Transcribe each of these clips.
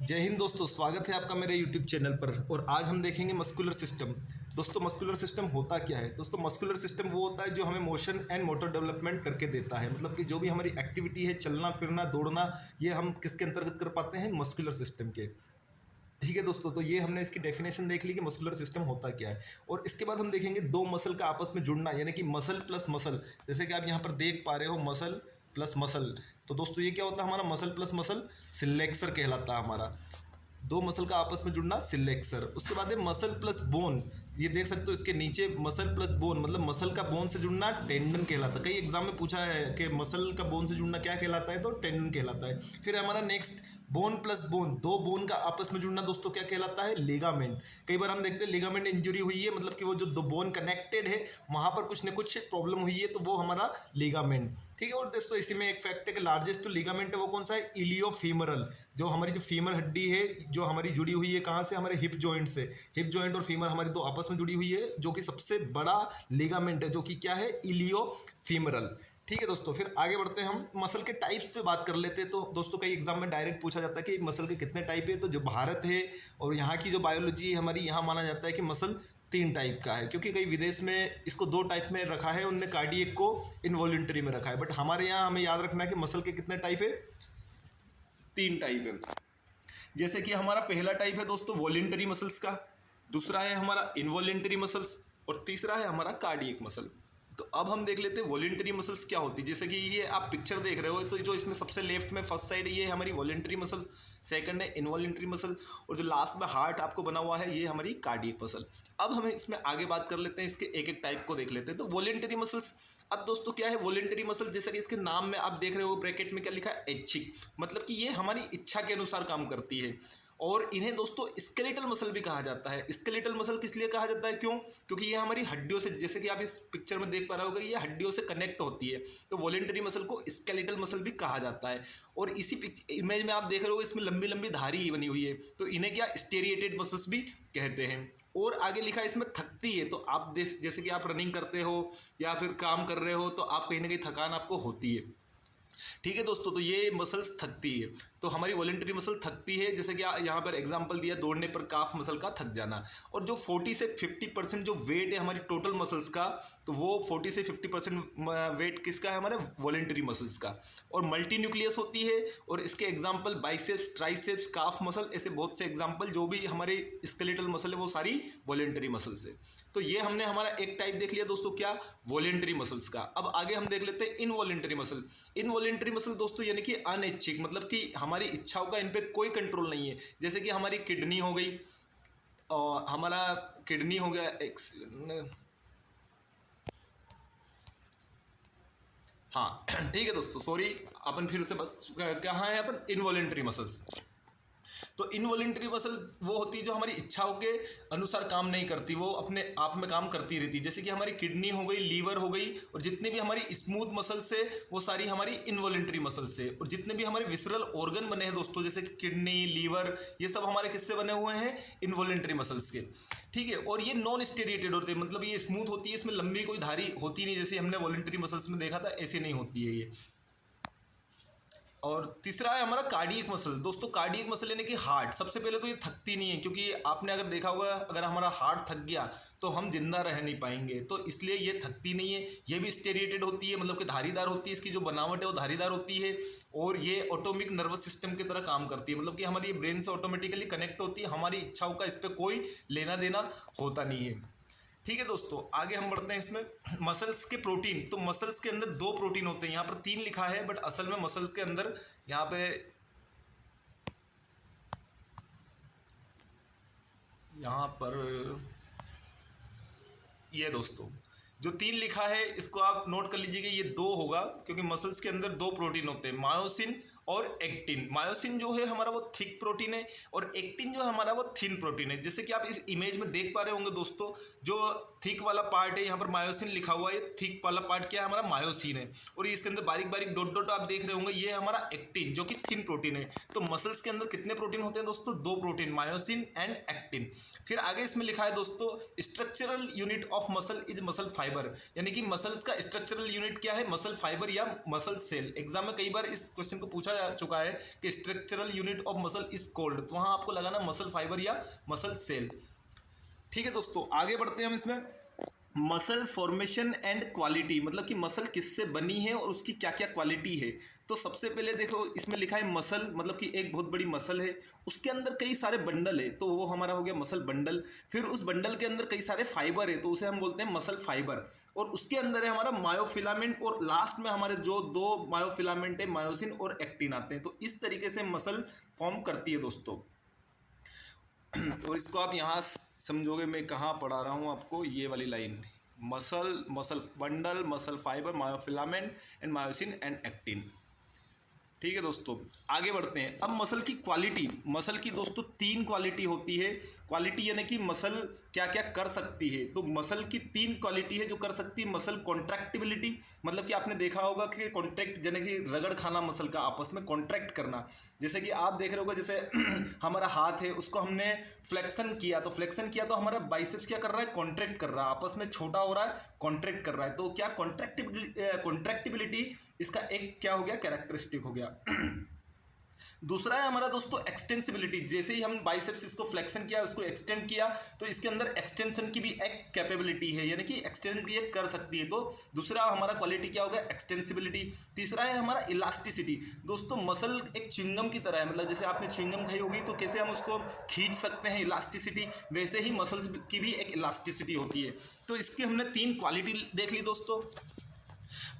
जय हिंद दोस्तों, स्वागत है आपका मेरे YouTube चैनल पर। और आज हम देखेंगे मस्कुलर सिस्टम। दोस्तों मस्कुलर सिस्टम होता क्या है? दोस्तों मस्कुलर सिस्टम वो होता है जो हमें मोशन एंड मोटर डेवलपमेंट करके देता है। मतलब कि जो भी हमारी एक्टिविटी है, चलना फिरना दौड़ना, ये हम किसके अंतर्गत कर पाते हैं? मस्कुलर सिस्टम के। ठीक है दोस्तों, तो ये हमने इसकी डेफिनेशन देख ली कि मस्कुलर सिस्टम होता क्या है। और इसके बाद हम देखेंगे दो मसल का आपस में जुड़ना, यानी कि मसल प्लस मसल। जैसे कि आप यहाँ पर देख पा रहे हो, मसल प्लस मसल। तो दोस्तों ये क्या होता है? हमारा मसल प्लस मसल सिलेक्सर कहलाता है हमारा। दो मसल का आपस में जुड़ना सिलेक्सर। उसके बाद है मसल प्लस बोन। ये देख सकते हो इसके नीचे, मसल प्लस बोन, मतलब मसल का बोन से जुड़ना टेंडन कहलाता है। कई एग्जाम में पूछा है कि मसल का बोन से जुड़ना क्या कहलाता है, तो टेंडन कहलाता है। फिर हमारा नेक्स्ट बोन प्लस बोन, दो बोन का आपस में जुड़ना दोस्तों क्या कहलाता है? लिगामेंट। कई बार हम देखते हैं लिगामेंट इंजरी हुई है, मतलब कि वो जो दो बोन कनेक्टेड है वहाँ पर कुछ न कुछ प्रॉब्लम हुई है, तो वो हमारा लिगामेंट। ठीक है। और दोस्तों इसी में एक फैक्ट है कि लार्जेस्ट लिगामेंट है वो कौन सा है? इलियोफीमरल। जो हमारी जो फीमर हड्डी है, जो हमारी जुड़ी हुई है कहाँ से? हमारे हिप जॉइंट से। हिप जॉइंट और फीमर हमारी दो आपस में जुड़ी हुई है, जो कि सबसे बड़ा लिगामेंट है, जो कि क्या है? इलियोफीमरल। ठीक है दोस्तों, फिर आगे बढ़ते हैं। हम मसल के टाइप्स पे बात कर लेते हैं। तो दोस्तों कई एग्जाम में डायरेक्ट पूछा जाता है कि मसल के कितने टाइप है। तो जो भारत है और यहाँ की जो बायोलॉजी है हमारी, यहाँ माना जाता है कि मसल 3 टाइप का है। क्योंकि कई विदेश में इसको 2 टाइप में रखा है, उनने कार्डियक को इनवॉल्यूंटरी में रखा है। बट हमारे यहाँ हमें याद रखना है कि मसल के कितने टाइप है? 3 टाइप है। जैसे कि हमारा पहला टाइप है दोस्तों वॉलेंटरी मसल्स का, दूसरा है हमारा इनवॉलेंटरी मसल्स, और तीसरा है हमारा कार्डियक मसल। तो अब हम देख लेते हैं वॉलेंटरी मसल्स क्या होती है। जैसे कि ये आप पिक्चर देख रहे हो, तो जो इसमें सबसे लेफ्ट में फर्स्ट साइड ये है हमारी वॉलेंटरी मसल, सेकंड है इनवॉलेंटरी मसल, और जो लास्ट में हार्ट आपको बना हुआ है ये हमारी कार्डियक मसल। अब हमें इसमें आगे बात कर लेते हैं, इसके एक एक टाइप को देख लेते हैं। तो वॉलेंटरी मसल्स, अब दोस्तों क्या है वॉलेंटरी मसल? जैसे कि इसके नाम में आप देख रहे हो ब्रैकेट में क्या लिखा है? ऐच्छिक। मतलब कि ये हमारी इच्छा के अनुसार काम करती है। और इन्हें दोस्तों स्केलेटल मसल भी कहा जाता है। स्केलेटल मसल किस लिए कहा जाता है? क्यों? क्योंकि ये हमारी हड्डियों से, जैसे कि आप इस पिक्चर में देख पा रहे होगा, ये हड्डियों से कनेक्ट होती है। तो वॉलेंटरी मसल को स्केलेटल मसल भी कहा जाता है। और इसी इमेज में आप देख रहे हो, इसमें लंबी लंबी धारी बनी हुई है, तो इन्हें क्या स्टेरिएटेड मसल्स भी कहते हैं। और आगे लिखा है इसमें थकती है। तो आप जैसे कि आप रनिंग करते हो या फिर काम कर रहे हो, तो आप कहीं ना कहीं थकान आपको होती है। ठीक है दोस्तों, तो ये मसल्स थकती है। तो हमारी वॉलेंटरी मसल थकती है। जैसे कि यहाँ पर एग्जांपल दिया, दौड़ने पर काफ मसल का थक जाना। और जो 40 से 50% जो वेट है हमारी टोटल मसल्स का, तो वो 40 से 50% वेट किसका है? हमारे वॉलेंटरी मसल्स का। और मल्टी न्यूक्लियस होती है। और इसके example biceps, triceps, calf muscle, ऐसे बहुत से एग्जाम्पल जो भी हमारे स्केलेटल मसल है वो सारी वॉलेंटरी मसल्स है। तो ये हमने हमारा एक टाइप देख लिया दोस्तों, क्या? वॉलेंटरी मसल्स का। अब आगे हम देख लेते हैं इनवॉलेंटरी मसल। इनवॉलेंटरी मसल दोस्तों यानी कि अनैच्छिक, मतलब कि हमारी इच्छाओं का इन पे कोई कंट्रोल नहीं है। जैसे कि हमारी किडनी हो गई, और हमारा किडनी हो गया हाँ ठीक है दोस्तों, सॉरी, अपन फिर से कहाँ है? अपन इनवॉलेंटरी मसल्स। तो इनवॉलेंटरी मसल वो होती है जो हमारी इच्छाओं के अनुसार काम नहीं करती, वो अपने आप में काम करती रहती है। जैसे कि हमारी किडनी हो गई, लीवर हो गई, और जितने भी हमारी स्मूथ मसल्स है वो सारी हमारी इनवॉलेंटरी मसल्स है। और जितने भी हमारे विसरल ऑर्गन बने हैं दोस्तों, जैसे कि किडनी, लीवर, ये सब हमारे किससे बने हुए हैं? इनवॉलेंटरी मसल्स के। ठीक है। और ये नॉन स्टेरिएटेड होते हैं, मतलब ये स्मूथ होती है, इसमें लंबी कोई धारी होती नहीं, जैसे हमने वॉलेंटरी मसल्स में देखा था, ऐसे नहीं होती है ये। और तीसरा है हमारा कार्डियक मसल। दोस्तों कार्डियक मसल यानी कि हार्ट। सबसे पहले तो ये थकती नहीं है, क्योंकि आपने अगर देखा होगा, अगर हमारा हार्ट थक गया तो हम जिंदा रह नहीं पाएंगे, तो इसलिए ये थकती नहीं है। ये भी स्टेरिएटेड होती है, मतलब कि धारीदार होती है, इसकी जो बनावट है वो धारीदार होती है। और ये ऑटोमिक नर्वस सिस्टम की तरह काम करती है, मतलब कि हमारी ब्रेन से ऑटोमेटिकली कनेक्ट होती है। हमारी इच्छाओं का इस पर कोई लेना देना होता नहीं है। ठीक है दोस्तों, आगे हम बढ़ते हैं इसमें मसल्स के प्रोटीन। तो मसल्स के अंदर 2 प्रोटीन होते हैं। यहाँ पर 3 लिखा है, बट असल में मसल्स के अंदर यहाँ पर ये दोस्तों जो 3 लिखा है इसको आप नोट कर लीजिएगा, ये 2 होगा, क्योंकि मसल्स के अंदर 2 प्रोटीन होते हैं, मायोसिन और एक्टिन। मायोसिन जो है हमारा वो थिक प्रोटीन है, और एक्टिन जो है हमारा वो थिन प्रोटीन है। जैसे कि आप इस इमेज में देख पा रहे होंगे दोस्तों, जो थिक वाला पार्ट है यहाँ पर मायोसिन लिखा हुआ है, थिक वाला पार्ट क्या है? हमारा मायोसिन है। और इसके अंदर बारीक बारीक डॉट डॉट आप देख रहे होंगे, ये हमारा एक्टिन जो कि थिन प्रोटीन है। तो मसल्स के अंदर कितने प्रोटीन होते हैं दोस्तों? 2 प्रोटीन, मायोसिन एंड एक्टिन। फिर आगे इसमें लिखा है दोस्तों, structural unit of muscle is muscle fibre, यानी कि मसल्स का स्ट्रक्चरल यूनिट क्या है? मसल फाइबर या मसल सेल। एग्जाम में कई बार इस क्वेश्चन को पूछा चुका है कि structural unit of muscle is called, तो वहाँ आपको लगाना मसल फाइबर या मसल सेल। ठीक है दोस्तों, आगे बढ़ते हैं हम इसमें। मसल फॉर्मेशन एंड क्वालिटी, मतलब कि मसल किससे बनी है और उसकी क्या क्या क्वालिटी है। तो सबसे पहले देखो इसमें लिखा है मसल, मतलब कि एक बहुत बड़ी मसल है, उसके अंदर कई सारे बंडल है, तो वो हमारा हो गया मसल बंडल। फिर उस बंडल के अंदर कई सारे फाइबर है, तो उसे हम बोलते हैं मसल फाइबर। और उसके अंदर है हमारा मायोफिलामेंट, और लास्ट में हमारे जो दो मायोफिलामेंट है, मायोसिन और एक्टिन आते हैं। तो इस तरीके से मसल फॉर्म करती है दोस्तों। और इसको आप यहाँ समझोगे, मैं कहाँ पढ़ा रहा हूँ आपको, ये वाली line, muscle, muscle bundle, muscle fibre, myofilament and myosin and actin. ठीक है दोस्तों, आगे बढ़ते हैं। अब मसल की क्वालिटी, मसल की दोस्तों 3 क्वालिटी होती है। क्वालिटी यानी कि मसल क्या क्या कर सकती है, तो मसल की 3 क्वालिटी है जो कर सकती है। मसल कॉन्ट्रैक्टिबिलिटी, मतलब कि आपने देखा होगा कि कॉन्ट्रैक्ट यानी कि रगड़ खाना मसल का, आपस में कॉन्ट्रैक्ट करना। जैसे कि आप देख रहे होगे, जैसे हमारा हाथ है, उसको हमने फ्लेक्शन किया, तो फ्लेक्शन किया तो हमारा बाइसेप्स क्या कर रहा है, कॉन्ट्रैक्ट कर रहा है, आपस में छोटा हो रहा है, कॉन्ट्रैक्ट कर रहा है। तो क्या कॉन्ट्रैक्टिबिलिटी इसका एक क्या हो गया, कैरेक्टरिस्टिक हो गया। दूसरा है हमारा दोस्तों एक्सटेंसिबिलिटी, जैसे ही हम बाइसेप्स इसको फ्लेक्शन किया, उसको एक्सटेंड किया, तो इसके अंदर एक्सटेंशन की भी एक कैपेबिलिटी है, यानी कि एक्सटेंड ये कर सकती है। तो दूसरा हमारा क्वालिटी क्या हो गया, एक्सटेंसिबिलिटी। तीसरा है हमारा इलास्टिसिटी। दोस्तों मसल एक च्युइंगम की तरह है, मतलब जैसे आपने च्युइंगम खाई होगी तो कैसे हम उसको खींच सकते हैं, इलास्टिसिटी, वैसे ही मसल्स की भी एक इलास्टिसिटी होती है। तो इसकी हमने 3 क्वालिटी देख ली दोस्तों।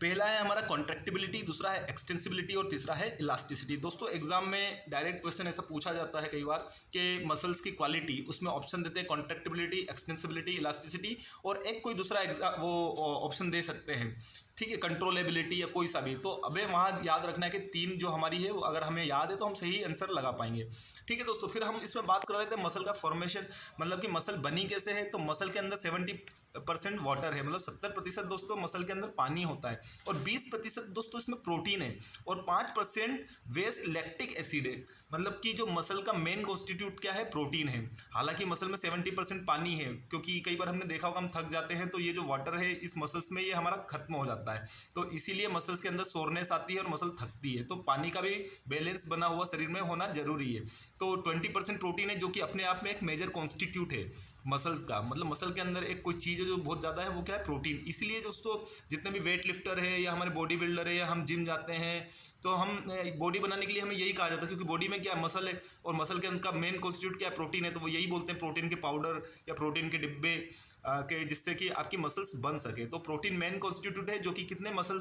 पहला है हमारा कॉन्ट्रैक्टिबिलिटी, दूसरा है एक्सटेंसिबिलिटी और तीसरा है इलास्टिसिटी। दोस्तों एग्जाम में डायरेक्ट क्वेश्चन ऐसा पूछा जाता है कई बार कि मसल्स की क्वालिटी, उसमें ऑप्शन देते हैं कॉन्ट्रैक्टिबिलिटी, एक्सटेंसिबिलिटी, इलास्टिसिटी, और एक कोई दूसरा वो ऑप्शन दे सकते हैं, ठीक है, कंट्रोलेबिलिटी या कोई सा भी। तो अबे वहाँ याद रखना है कि 3 जो हमारी है वो अगर हमें याद है तो हम सही आंसर लगा पाएंगे। ठीक है दोस्तों, फिर हम इसमें बात कर रहे थे मसल का फॉर्मेशन, मतलब कि मसल बनी कैसे है। तो मसल के अंदर 70% वाटर है, मतलब 70% दोस्तों मसल के अंदर पानी होता है, और 20% दोस्तों इसमें प्रोटीन है, और 5% वेस्ट लैक्टिक एसिड है। मतलब कि जो मसल का मेन कॉन्स्टिट्यूट क्या है, प्रोटीन है। हालांकि मसल में 70% पानी है, क्योंकि कई बार हमने देखा होगा हम थक जाते हैं तो ये जो वाटर है इस मसल्स में ये हमारा खत्म हो जाता है, तो इसीलिए मसल्स के अंदर सोरनेस आती है और मसल थकती है। तो पानी का भी बैलेंस बना हुआ शरीर में होना जरूरी है। तो 20% प्रोटीन है, जो कि अपने आप में एक मेजर कॉन्स्टिट्यूट है मसल्स का। मतलब मसल के अंदर एक कोई चीज़ है जो बहुत ज़्यादा है, वो क्या है, प्रोटीन। इसीलिए दोस्तों जितने भी वेट लिफ्टर है या हमारे बॉडी बिल्डर है या हम जिम जाते हैं, तो हम बॉडी बनाने के लिए हमें यही कहा जाता है, क्योंकि बॉडी में क्या है, मसल है, और मसल के उनका मेन कॉन्स्टिट्यूट क्या है, प्रोटीन है। तो वो यही बोलते हैं प्रोटीन के पाउडर या प्रोटीन के डिब्बे के, जिससे कि आपकी मसल्स बन सके। तो प्रोटीन मेन कॉन्स्टिट्यूट है, जो कि कितने मसल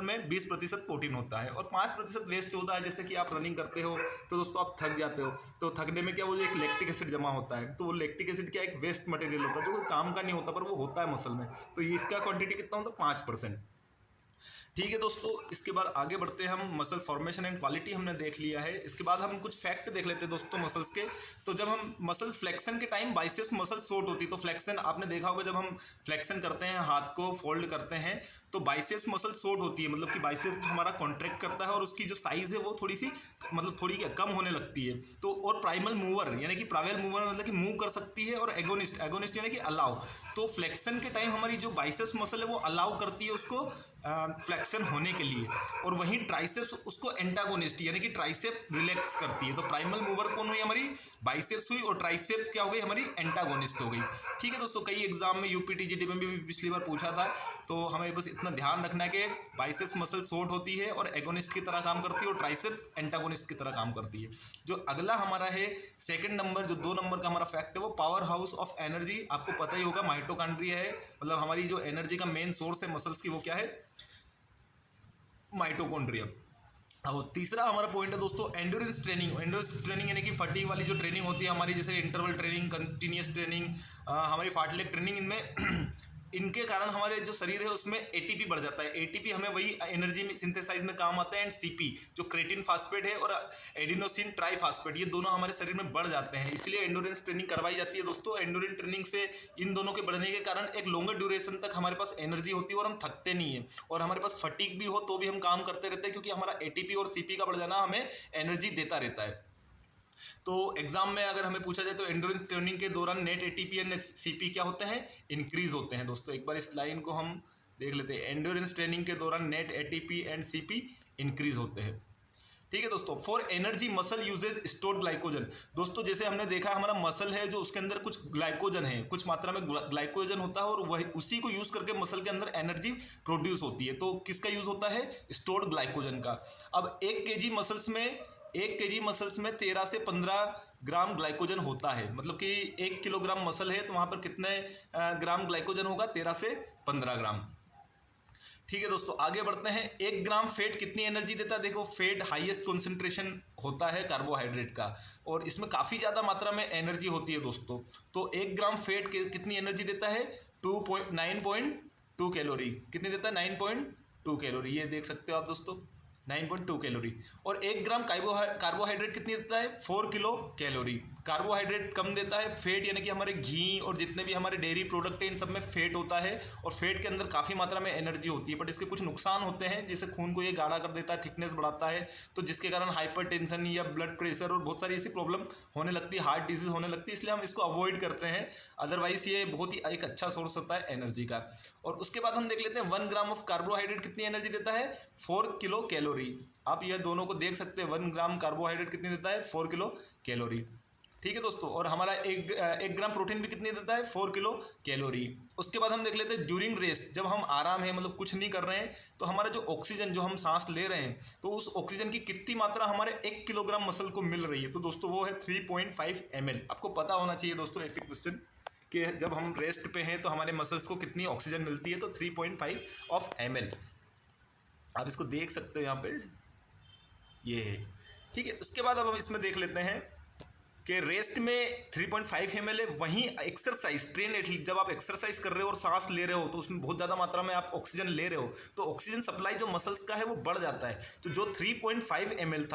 में 20% प्रोटीन होता है, और 5% वेस्ट होता है। जैसे कि आप रनिंग करते हो तो दोस्तों आप थक जाते हो, तो थकने में क्या, वो जो एक लैक्टिक एसिड जमा होता है, तो वो लैक्टिक एसिड क्या एक वेस्ट मटेरियल होता है, जो कोई काम का नहीं होता, पर वो होता है मसल में। तो इसका क्वांटिटी कितना होता है, 5%। ठीक है दोस्तों, इसके बाद आगे बढ़ते हैं हम। मसल फॉर्मेशन एंड क्वालिटी हमने देख लिया है, इसके बाद हम कुछ फैक्ट देख लेते हैं दोस्तों मसल्स के। तो जब हम मसल फ्लेक्शन के टाइम बाइसेप्स मसल शॉर्ट होती है, तो फ्लेक्शन आपने देखा होगा, जब हम फ्लेक्शन करते हैं, हाथ को फोल्ड करते हैं, तो बाइसेप्स मसल शॉर्ट होती है, मतलब कि बाइसेप्स हमारा कॉन्ट्रैक्ट करता है और उसकी जो साइज़ है वो थोड़ी सी मतलब थोड़ी कम होने लगती है। तो और प्राइमल मूवर यानी कि प्राइमल मूवर मतलब कि मूव कर सकती है, और एगोनिस्ट यानी कि अलाउ। तो फ्लेक्शन के टाइम हमारी जो बाइसेप्स मसल है वो अलाउ करती है उसको फ्लेक्शन होने के लिए, और वहीं ट्राइसेप्स उसको एंटागोनिस्ट यानी कि ट्राइसेप रिलैक्स करती है। तो प्राइमल मूवर कौन हुई, हमारी बाइसेप्स हुई, और ट्राइसेप क्या हो गई, हमारी एंटागोनिस्ट हो गई। ठीक है दोस्तों, कई एग्जाम में यूपीटीजीडी में भी पिछली बार पूछा था, तो हमें बस इतना ध्यान रखना है कि बाइसेप्स मसल शॉर्ट होती है और एगोनिस्ट की तरह काम करती है, और ट्राइसेप एंटागोनिस्ट की तरह काम करती है। जो अगला हमारा है सेकंड नंबर, जो 2 नंबर का हमारा फैक्ट है, वो पावर हाउस ऑफ एनर्जी। आपको पता ही होगा माइटोकॉन्ड्रिया है, मतलब हमारी जो एनर्जी का मेन सोर्स है मसल्स की, वो क्या है, माइटोकॉन्ड्रिया। अब तीसरा हमारा पॉइंट है दोस्तों एंड्योरेंस ट्रेनिंग। एंड्योरेंस ट्रेनिंग यानी कि फटीग वाली जो ट्रेनिंग होती है हमारी, जैसे इंटरवल ट्रेनिंग, कंटिन्यूस ट्रेनिंग, हमारी फार्टलेग ट्रेनिंग, इनमें इनके कारण हमारे जो शरीर है उसमें एटीपी बढ़ जाता है। एटीपी हमें वही एनर्जी में सिंथेसाइज में काम आता है, एंड सीपी जो क्रेटिन फास्फेट है और एडिनोसिन ट्राइफास्फेट, ये दोनों हमारे शरीर में बढ़ जाते हैं। इसलिए एंड्योरेंस ट्रेनिंग करवाई जाती है दोस्तों। एंड्योरेंस ट्रेनिंग से इन दोनों के बढ़ने के कारण एक लॉन्गर ड्यूरेशन तक हमारे पास एनर्जी होती है और हम थकते नहीं है, और हमारे पास फटीग भी हो तो भी हम काम करते रहते हैं, क्योंकि हमारा एटीपी और सीपी का बढ़ जाना हमें एनर्जी देता रहता है। तो एग्जाम में अगर हमें पूछा जाए तो एंड्योरेंस ट्रेनिंग के दौरान नेट एटीपी एंड सीपी क्या होते हैं, इंक्रीज होते हैं। दोस्तों एक बार इस लाइन को हम देख लेते हैं, एंड्योरेंस ट्रेनिंग के दौरान net ATP and CP increase होते हैं। ठीक है दोस्तों। For energy muscle uses stored glycogen. दोस्तों जैसे हमने देखा हमारा मसल है जो उसके अंदर कुछ ग्लाइकोजन है, कुछ मात्रा में ग्लाइकोजन होता है और वही उसी को यूज करके मसल के अंदर एनर्जी प्रोड्यूस होती है। तो किसका यूज होता है? स्टोर्ड ग्लाइकोजन का। अब 1 केजी मसल्स में 13 से 15 ग्राम ग्लाइकोजन होता है। मतलब कि 1 किलोग्राम मसल है तो वहाँ पर कितने ग्राम ग्लाइकोजन होगा? 13 से 15 ग्राम। ठीक है दोस्तों, आगे बढ़ते हैं। 1 ग्राम फैट कितनी एनर्जी देता है? देखो फैट हाईएस्ट कॉन्सेंट्रेशन होता है कार्बोहाइड्रेट का और इसमें काफ़ी ज़्यादा मात्रा में एनर्जी होती है दोस्तों। तो 1 ग्राम फैट कितनी एनर्जी देता है? 9.2 कैलोरी। कितनी देता है? 9.2 कैलोरी। ये देख सकते हो आप दोस्तों, 9.2 कैलोरी। और 1 ग्राम कार्बोहाइड्रेट कितनी देता है? 4 किलो कैलोरी। कार्बोहाइड्रेट कम देता है, फैट यानी कि हमारे घी और जितने भी हमारे डेयरी प्रोडक्ट हैं इन सब में फैट होता है और फैट के अंदर काफ़ी मात्रा में एनर्जी होती है। बट इसके कुछ नुकसान होते हैं, जैसे खून को ये गाढ़ा कर देता है, थिकनेस बढ़ाता है, तो जिसके कारण हाइपरटेंशन या ब्लड प्रेशर और बहुत सारी ऐसी प्रॉब्लम होने लगती है, हार्ट डिजीज होने लगती है, इसलिए हम इसको अवॉइड करते हैं। अदरवाइज ये बहुत ही एक अच्छा सोर्स होता है एनर्जी का। और उसके बाद हम देख लेते हैं 1 ग्राम ऑफ कार्बोहाइड्रेट कितनी एनर्जी देता है? 4 किलो कैलोरी। आप ये दोनों को देख सकते हैं, 1 ग्राम कार्बोहाइड्रेट कितनी देता है? 4 किलो कैलोरी। ठीक है दोस्तों, और हमारा एक ग्राम प्रोटीन भी कितनी देता है? 4 किलो कैलोरी। उसके बाद हम देख लेते हैं ड्यूरिंग रेस्ट, जब हम आराम है मतलब कुछ नहीं कर रहे हैं तो हमारा जो ऑक्सीजन जो हम सांस ले रहे हैं तो उस ऑक्सीजन की कितनी मात्रा हमारे 1 किलोग्राम मसल को मिल रही है? तो दोस्तों वो है 3.5 ml। आपको पता होना चाहिए दोस्तों ऐसे क्वेश्चन कि जब हम रेस्ट पे हैं तो हमारे मसल्स को कितनी ऑक्सीजन मिलती है, तो 3.5 ml। आप इसको देख सकते हो यहाँ पे, ये है। ठीक है, उसके बाद अब हम इसमें देख लेते हैं कि रेस्ट में 3.5 ml है। वहीं एक्सरसाइज, ट्रेन एथलीट, जब आप एक्सरसाइज कर रहे हो और सांस ले रहे हो तो उसमें बहुत ज़्यादा मात्रा में आप ऑक्सीजन ले रहे हो, तो ऑक्सीजन सप्लाई जो मसल्स का है वो बढ़ जाता है। तो जो 3.5 ml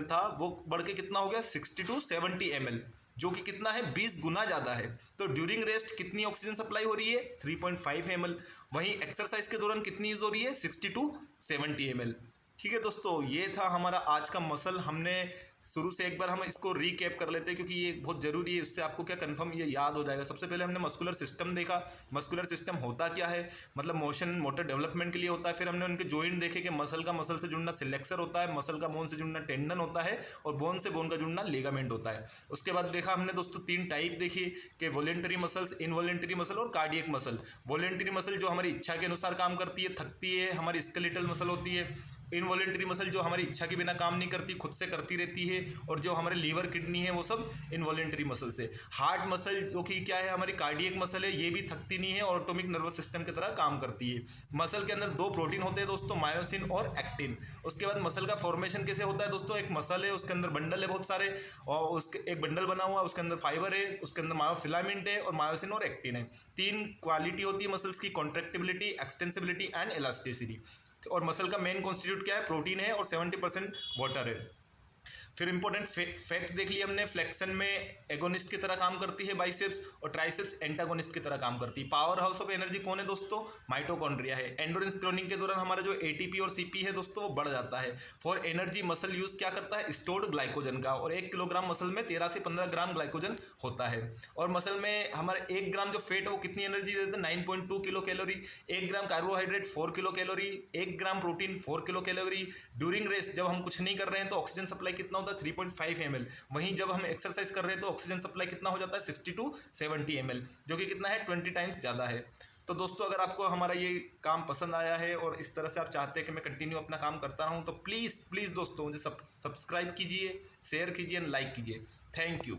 था वो बढ़ के कितना हो गया? 60 to 70 ml, जो कि कितना है? 20 गुना ज़्यादा है। तो ड्यूरिंग रेस्ट कितनी ऑक्सीजन सप्लाई हो रही है? 3.5 ml। वहीं एक्सरसाइज के दौरान कितनी यूज हो रही है? 60 to 70 ml। ठीक है दोस्तों, ये था हमारा आज का मसल। हमने शुरू से एक बार हम इसको रीकैप कर लेते हैं क्योंकि ये बहुत ज़रूरी है, इससे आपको क्या कंफर्म ये याद हो जाएगा। सबसे पहले हमने मस्कुलर सिस्टम देखा। मस्कुलर सिस्टम होता क्या है? मतलब मोटर डेवलपमेंट के लिए होता है। फिर हमने उनके जॉइंट देखे कि मसल का मसल से जुड़ना सिलेक्सर होता है, मसल का बोन से जुड़ना टेंडन होता है और बोन से बोन का जुड़ना लिगामेंट होता है। उसके बाद देखा हमने दोस्तों 3 टाइप देखी कि वॉलेंटरी मसल्स, इनवॉलेंटरी मसल और कार्डियक मसल। वॉलेंटरी मसल जो हमारी इच्छा के अनुसार काम करती है, थकती है, हमारी स्केलेटल मसल होती है। इनवॉलेंटरी मसल जो हमारी इच्छा के बिना काम नहीं करती, खुद से करती रहती है, और जो हमारे लीवर किडनी है वो सब इनवॉलेंटरी मसल से। हार्ट मसल जो कि क्या है? हमारी कार्डियक मसल है, ये भी थकती नहीं है और ऑटोमिक नर्वस सिस्टम की तरह काम करती है। मसल के अंदर 2 प्रोटीन होते हैं दोस्तों, मायोसिन और एक्टिन। उसके बाद मसल का फॉर्मेशन कैसे होता है दोस्तों? एक मसल है, उसके अंदर बंडल है बहुत सारे, और उसके एक बंडल बना हुआ है, उसके अंदर फाइबर है, उसके अंदर मायोफिलामेंट है और मायोसिन और एक्टिन है। 3 क्वालिटी होती है मसल्स की, कॉन्ट्रैक्टिबिलिटी, एक्सटेंसिबिलिटी एंड इलास्टिसिटी। और मसल का मेन कॉन्स्टिट्यूट क्या है? प्रोटीन है और 70% वाटर है। फिर इंपॉर्टेंट फैक्ट देख लिया हमने। फ्लेक्शन में एगोनिस्ट की तरह काम करती है बाइसेप्स, और ट्राइसेप्स एंटागोनिस्ट की तरह काम करती है। पावर हाउस ऑफ एनर्जी कौन है दोस्तों? माइटोकॉन्ड्रिया है। एंडोरेंस ट्रेनिंग के दौरान हमारा जो एटीपी और सीपी है दोस्तों वो बढ़ जाता है। फॉर एनर्जी मसल यूज क्या करता है? स्टोर्ड ग्लाइकोजन का। और 1 किलोग्राम मसल में 13 से 15 ग्राम ग्लाइकोजन होता है। और मसल में हमारे 1 ग्राम जो फेट है वो कितनी एनर्जी देता है? 9.2 किलो कैलोरी। 1 ग्राम carbohydrate 4 kilo calorie. 1 gram protein 4 kilo calorie. During rest जब हम कुछ नहीं कर रहे हैं तो ऑक्सीजन सप्लाई कितना होता है? 3.5 ml। वहीं जब हम एक्सरसाइज कर रहे हैं तो ऑक्सीजन सप्लाई कितना हो जाता है? 60 to 70 ml, जो कि कितना है? 20 टाइम्स ज़्यादा है। तो दोस्तों अगर आपको हमारा ये काम पसंद आया है और इस तरह से आप चाहते हैं कि मैं कंटिन्यू अपना काम करता रहूं, तो प्लीज़ दोस्तों मुझे सब्सक्राइब कीजिए, शेयर कीजिए एंड लाइक कीजिए। Thank you.